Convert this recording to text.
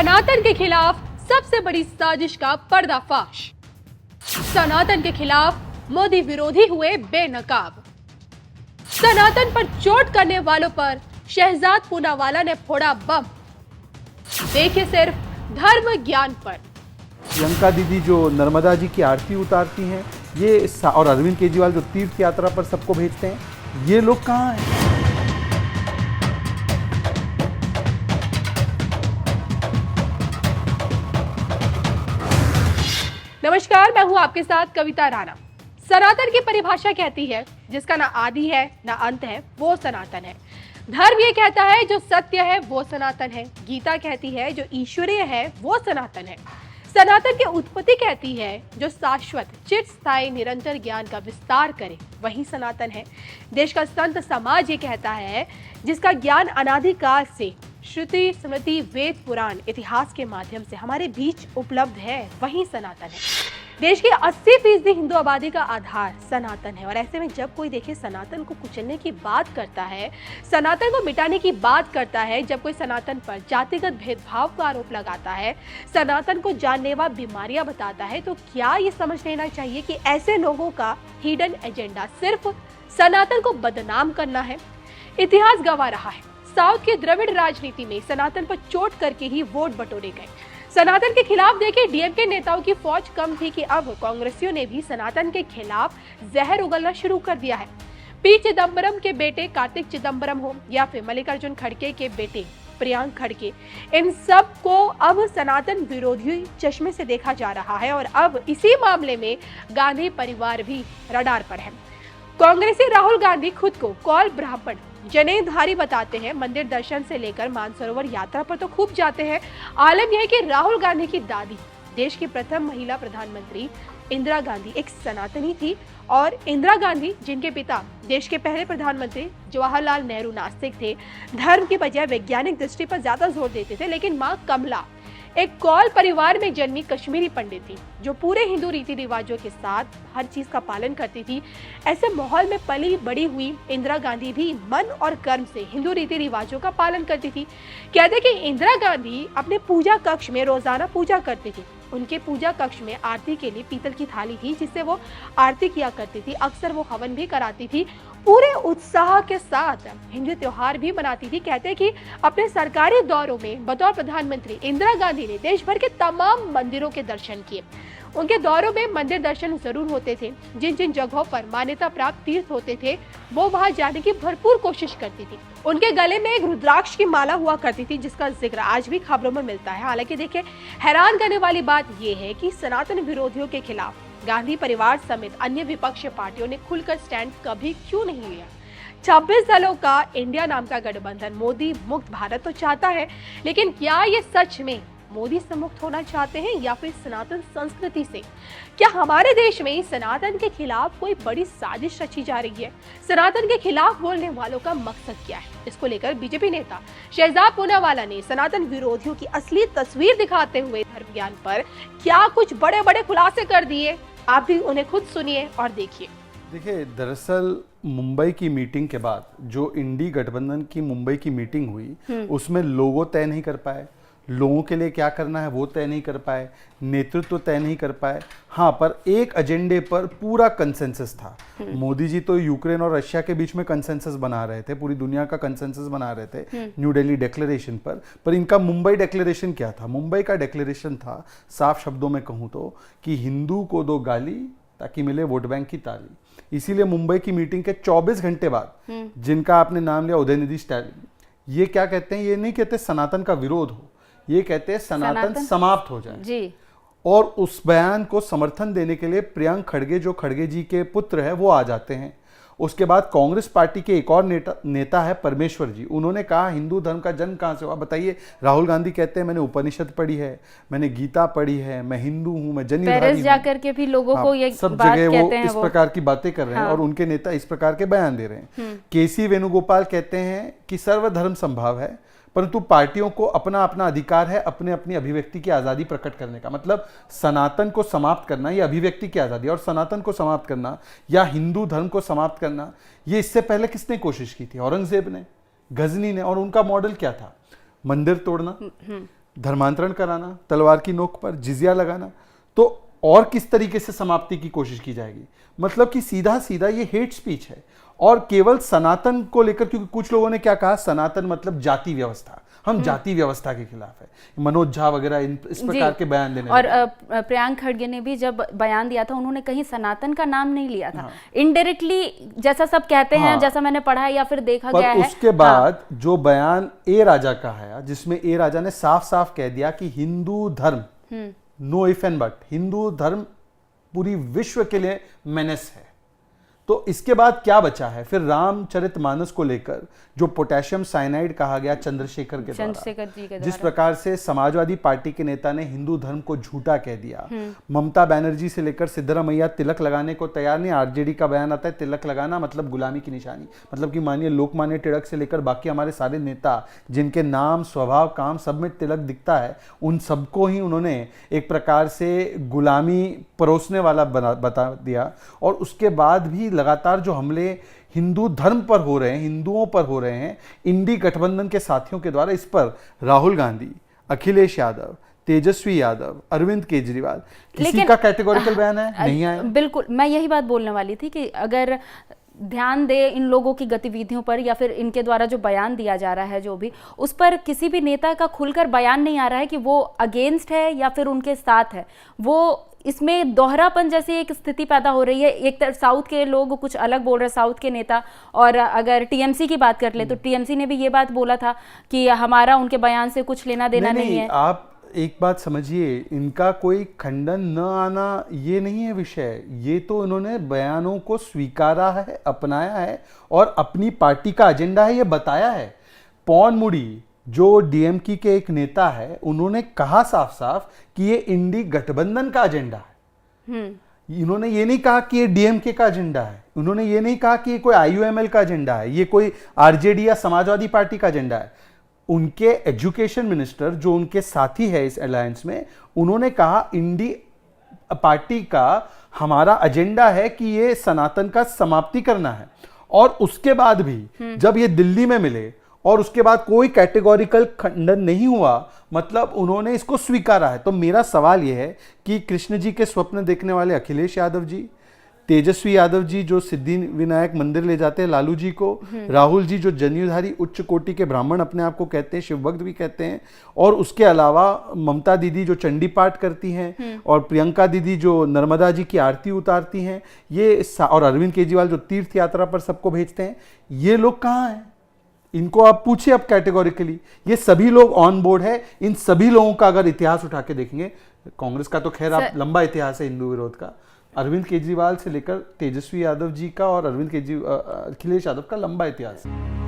सनातन के खिलाफ सबसे बड़ी साजिश का पर्दाफाश। सनातन के खिलाफ मोदी विरोधी हुए बेनकाब। सनातन पर चोट करने वालों पर शहजाद पूनावाला ने फोड़ा बम। देखिए सिर्फ धर्म ज्ञान पर। प्रियंका दीदी जो नर्मदा जी की आरती उतारती हैं ये और अरविंद केजरीवाल जो तीर्थ यात्रा पर सबको भेजते हैं, ये लोग कहाँ हैं? नमस्कार, मैं हूं आपके साथ कविता राणा। सनातन की परिभाषा कहती है जिसका ना आदि है ना अंत है वो सनातन है। धर्म ये कहता है जो सत्य है वो सनातन है। गीता कहती है जो ईश्वरीय है वो सनातन है। सनातन की उत्पत्ति कहती है जो शाश्वत चिरस्थायी निरंतर ज्ञान का विस्तार करे वही सनातन है। देश का संत समाज ये कहता है जिसका ज्ञान अनादिकाल से श्रुति स्मृति वेद पुराण इतिहास के माध्यम से हमारे बीच उपलब्ध है वही सनातन है। देश की 80% हिंदू आबादी का आधार सनातन है और ऐसे में जब कोई देखे सनातन को कुचलने की बात करता है, सनातन को मिटाने की बात करता है, जब कोई सनातन पर जातिगत भेदभाव का आरोप लगाता है, सनातन को जानलेवा बीमारियां बताता है, तो क्या ये समझ लेना चाहिए कि ऐसे लोगों का हिडन एजेंडा सिर्फ सनातन को बदनाम करना है। इतिहास गवाह रहा है, साउथ के द्रविड़ राजनीति में सनातन पर चोट करके ही वोट बटोरे गए। सनातन के खिलाफ देखिए डीएमके नेताओं की फौज कम थी कि अब कांग्रेसियों ने भी सनातन के खिलाफ जहर उगलना शुरू कर दिया है। पी चिदम्बरम के बेटे कार्तिक चिदम्बरम हो या फिर मल्लिकार्जुन खड़गे के बेटे प्रियांक खड़गे, इन सब को अब सनातन विरोधी चश्मे से देखा जा रहा है और अब इसी मामले में गांधी परिवार भी रडार पर है। कांग्रेसी राहुल गांधी खुद को कौल ब्राह्मण जनेधारी बताते हैं। मंदिर दर्शन से लेकर मानसरोवर यात्रा पर तो खूब जाते हैं। आलम यह है कि राहुल गांधी की दादी देश की प्रथम महिला प्रधानमंत्री इंदिरा गांधी एक सनातनी थी और इंदिरा गांधी जिनके पिता देश के पहले प्रधानमंत्री जवाहरलाल नेहरू नास्तिक थे, धर्म की बजाय वैज्ञानिक दृष्टि पर ज्यादा जोर देते थे। लेकिन माँ कमला एक कौल परिवार में जन्मी कश्मीरी पंडित थी जो पूरे हिंदू रीति रिवाजों के साथ हर चीज का पालन करती थी। ऐसे माहौल में पली बड़ी हुई इंदिरा गांधी भी मन और कर्म से हिंदू रीति रिवाजों का पालन करती थी। कहते कि इंदिरा गांधी अपने पूजा कक्ष में रोजाना पूजा करती थी। उनके पूजा कक्ष में आरती के लिए पीतल की थाली थी जिससे वो आरती किया करती थी। अक्सर वो हवन भी कराती थी। पूरे उत्साह के साथ हिंदू त्योहार भी मनाती थी। कहते हैं कि अपने सरकारी दौरों में बतौर प्रधानमंत्री इंदिरा गांधी ने देश भर के तमाम मंदिरों के दर्शन किए। उनके दौरों में मंदिर दर्शन जरूर होते थे। जिन जिन जगहों पर मान्यता प्राप्त तीर्थ होते थे वो वहां जाने की भरपूर कोशिश करती थी। उनके गले में एक रुद्राक्ष की माला हुआ करती थी जिसका जिक्र आज भी खबरों में मिलता है। हालांकि देखिए हैरान करने वाली बात यह है कि सनातन विरोधियों के खिलाफ गांधी परिवार समेत अन्य विपक्षी पार्टियों ने खुलकर स्टैंड कभी क्यों नहीं लिया। 26 दलों का इंडिया नाम का गठबंधन मोदी मुक्त भारत तो चाहता है, लेकिन क्या ये सच में मोदी से मुक्त होना चाहते हैं या फिर सनातन संस्कृति से? क्या हमारे देश में सनातन के खिलाफ कोई बड़ी साजिश रची जा रही है? सनातन के खिलाफ बोलने वालों का मकसद क्या है? इसको लेकर बीजेपी नेता शहजाद पूनावाला ने सनातन विरोधियों की असली तस्वीर दिखाते हुए धर्म ज्ञान पर क्या कुछ बड़े बड़े खुलासे कर दिए। आप भी उन्हें खुद सुनिए और देखिए। देखिए, दरअसल मुंबई की मीटिंग के बाद जो इंडी गठबंधन की मुंबई की मीटिंग हुई उसमें लोगों तय नहीं कर पाए, लोगों के लिए क्या करना है वो तय नहीं कर पाए, नेतृत्व तय नहीं कर पाए। हाँ, पर एक एजेंडे पर पूरा कंसेंसस था। मोदी जी तो यूक्रेन और रशिया के बीच में कंसेंसस बना रहे थे, पूरी दुनिया का कंसेंसस बना रहे थे न्यू दिल्ली डिक्लेरेशन पर इनका मुंबई डिक्लेरेशन क्या था? मुंबई का डिक्लेरेशन था, साफ शब्दों में कहूँ तो, कि हिंदू को दो गाली ताकि मिले वोट बैंक की ताली। इसीलिए मुंबई की मीटिंग के 24 घंटे बाद जिनका आपने नाम लिया उदयनिधि स्टैलिन, ये क्या कहते हैं? ये नहीं कहते सनातन का विरोध हो, ये कहते हैं सनातन समाप्त हो जाए जी। और उस बयान को समर्थन देने के लिए प्रियंक खड़गे जो खड़गे जी के पुत्र है वो आ जाते हैं। उसके बाद कांग्रेस पार्टी के एक और नेता है परमेश्वर जी, उन्होंने कहा हिंदू धर्म का जन्म कहां से हुआ बताइए? राहुल गांधी कहते हैं मैंने उपनिषद पढ़ी है, मैंने गीता पढ़ी है, मैं हिंदू हूं, मैं जनेधारी हूं। जाकर के भी लोगों को ये सब जगह वो इस प्रकार की बातें कर रहे हैं और उनके नेता इस प्रकार के बयान दे रहे हैं। केसी वेणुगोपाल कहते हैं कि सर्वधर्म संभव है परंतु पार्टियों को अपना अपना अधिकार है अपने अपनी अभिव्यक्ति की आजादी प्रकट करने का। मतलब सनातन को समाप्त करना ये अभिव्यक्ति की आजादी, और सनातन को समाप्त करना या हिंदू धर्म को समाप्त करना ये इससे पहले किसने कोशिश की थी? औरंगजेब ने, गजनी ने। और उनका मॉडल क्या था? मंदिर तोड़ना। धर्मांतरण कराना, तलवार की नोक पर जिजिया लगाना, तो और किस तरीके से समाप्ति की कोशिश की जाएगी? मतलब कि सीधा सीधा ये हेट स्पीच है। और केवल सनातन को लेकर, क्योंकि कुछ लोगों ने क्या कहा, सनातन मतलब जाति व्यवस्था, हम जाति व्यवस्था के खिलाफ है। मनोज झा वगैरह इस प्रकार के बयान देने और प्रियांक खड़गे ने भी जब बयान दिया था, उन्होंने कहीं सनातन का नाम नहीं लिया था। इनडायरेक्टली जैसा सब कहते हैं, जैसा मैंने पढ़ा है या फिर देखा गया है। उसके बाद जो बयान ए राजा का है, जिसमें ए राजा ने साफ साफ कह दिया कि हिंदू धर्म, know if and but, Hindu धर्म पूरी विश्व के लिए मेनेस है। तो इसके बाद क्या बचा है? फिर रामचरितमानस को लेकर जो पोटेशियम साइनाइड कहा गया चंद्रशेखर के द्वारा, जिस प्रकार से समाजवादी पार्टी के नेता ने हिंदू धर्म को झूठा कह दिया, ममता बनर्जी से लेकर सिद्धरामैया तिलक लगाने को तैयार नहीं। आरजेडी का बयान आता है तिलक लगाना मतलब गुलामी की निशानी, मतलब कि मानिए लोकमान्य तिलक से लेकर बाकी हमारे सारे नेता जिनके नाम, स्वभाव, काम सब में तिलक दिखता है, उन सबको ही उन्होंने एक प्रकार से गुलामी परोसने वाला बता दिया। और उसके बाद भी लगातार जो हमले हिंदू धर्म पर हो रहे हैं, हिंदुओं पर हो रहे हैं, इंडी गठबंधन के साथियों के द्वारा, इस पर राहुल गांधी, अखिलेश यादव, तेजस्वी यादव, अरविंद केजरीवाल, किसी का कैटेगोरिकल बयान है? नहीं आया। बिल्कुल, मैं यही बात बोलने वाली थी कि अगर ध्यान दे इन लोगों की गतिविधियों पर या फिर इनके द्वारा जो बयान दिया जा रहा है, जो भी उस पर किसी भी नेता का खुलकर बयान नहीं आ रहा है कि वो अगेंस्ट है या फिर उनके साथ है। वो इसमें दोहरापन जैसी एक स्थिति पैदा हो रही है। एक तरफ साउथ के लोग कुछ अलग बोल रहे हैं, साउथ के नेता, और अगर टीएमसी की बात कर ले तो टीएमसी ने भी ये बात बोला था कि हमारा उनके बयान से कुछ लेना देना नहीं है। आप एक बात समझिए, इनका कोई खंडन न आना ये नहीं है विषय, ये तो इन्होंने बयानों को स्वीकारा है, अपनाया है और अपनी पार्टी का एजेंडा है ये बताया है। पॉन मुडी जो डीएमके के एक नेता है, उन्होंने कहा साफ साफ कि ये इंडी गठबंधन का एजेंडा है। इन्होंने ये नहीं कहा कि ये डीएमके का एजेंडा है, उन्होंने ये नहीं कहा कि ये कोई आईयूएमएल का एजेंडा है, ये कोई आरजेडी या समाजवादी पार्टी का एजेंडा है। उनके एजुकेशन मिनिस्टर जो उनके साथी है इस अलायंस में, उन्होंने कहा इंडी पार्टी का हमारा एजेंडा है कि ये सनातन का समाप्ति करना है। और उसके बाद भी जब ये दिल्ली में मिले और उसके बाद कोई कैटेगोरिकल खंडन नहीं हुआ, मतलब उन्होंने इसको स्वीकारा है। तो मेरा सवाल यह है कि कृष्ण जी के स्वप्न देखने वाले अखिलेश यादव जी, तेजस्वी यादव जी जो सिद्धि विनायक मंदिर ले जाते हैं लालू जी को, राहुल जी जो जनेऊधारी उच्च कोटि के ब्राह्मण अपने आप को कहते हैं, शिव भक्त भी कहते हैं, और उसके अलावा ममता दीदी जो चंडी पाठ करती हैं, और प्रियंका दीदी जो नर्मदा जी की आरती उतारती हैं, ये, और अरविंद केजरीवाल जो तीर्थ यात्रा पर सबको भेजते हैं, ये लोग कहाँ हैं? इनको आप पूछिए अब कैटेगोरिकली, ये सभी लोग ऑन बोर्ड है। इन सभी लोगों का अगर इतिहास उठा के देखेंगे, कांग्रेस का तो खैर आप लंबा इतिहास है हिंदू विरोध का, अरविंद केजरीवाल से लेकर तेजस्वी यादव जी का और अखिलेश यादव का लंबा इतिहास है।